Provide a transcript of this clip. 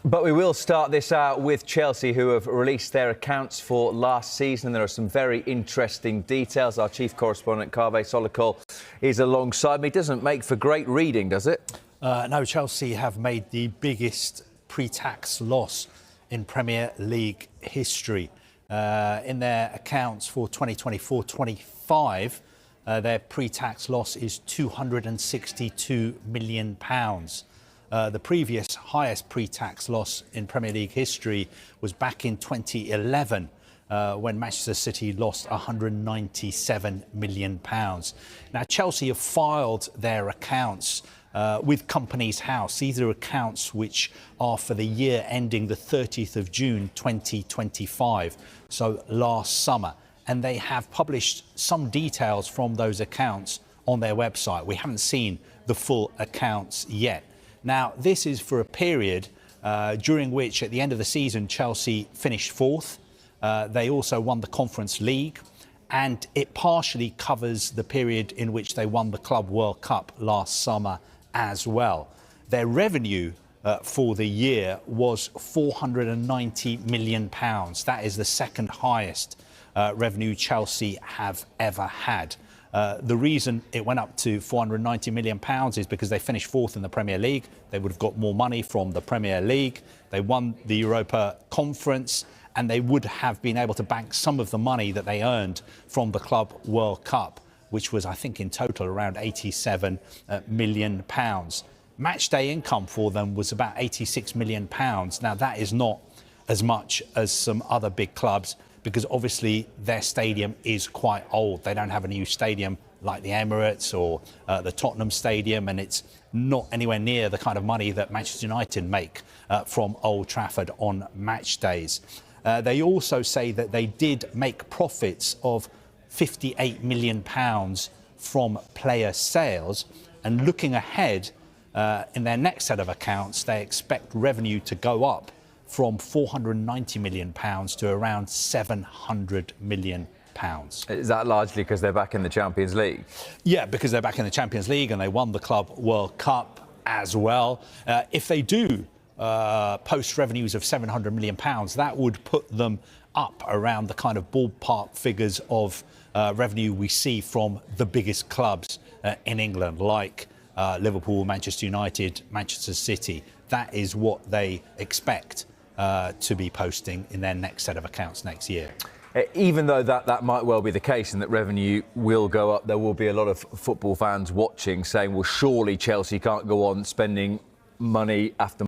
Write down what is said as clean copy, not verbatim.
But we will start this out with Chelsea, who have released their accounts for last season. There are some very interesting details. Our chief correspondent, Kaveh Solhekol, is alongside me. Doesn't make for great reading, does it? No, Chelsea have made the biggest pre-tax loss in Premier League history. In their accounts for 2024-25, their pre-tax loss is £262 million. The previous highest pre-tax loss in Premier League history was back in 2011 when Manchester City lost £197 million. Now, Chelsea have filed their accounts with Companies House. These are accounts which are for the year ending the 30th of June 2025, so last summer. And they have published some details from those accounts on their website. We haven't seen the full accounts yet. Now, this is for a period during which, at the end of the season, Chelsea finished fourth. They also won the Conference League, and it partially covers the period in which they won the Club World Cup last summer as well. Their revenue for the year was £490 million. That is the second highest revenue Chelsea have ever had. The reason it went up to £490 million is because they finished fourth in the Premier League. They would have got more money from the Premier League. They won the Europa Conference, and they would have been able to bank some of the money that they earned from the Club World Cup, which was, I think, in total around £87 million. Match day income for them was about £86 million. Now, that is not as much as some other big clubs, because obviously their stadium is quite old. They don't have a new stadium like the Emirates or the Tottenham Stadium, and it's not anywhere near the kind of money that Manchester United make from Old Trafford on match days. They also say that they did make profits of £58 million from player sales, and looking ahead in their next set of accounts, they expect revenue to go up from £490 million to around £700 million. Is that largely because they're back in the Champions League? Yeah, because they're back in the Champions League and they won the Club World Cup as well. If they do post revenues of £700 million, that would put them up around the kind of ballpark figures of revenue we see from the biggest clubs in England, like Liverpool, Manchester United, Manchester City. That is what they expect to be posting in their next set of accounts next year. Even though that might well be the case and that revenue will go up, there will be a lot of football fans watching saying, well, surely Chelsea can't go on spending money after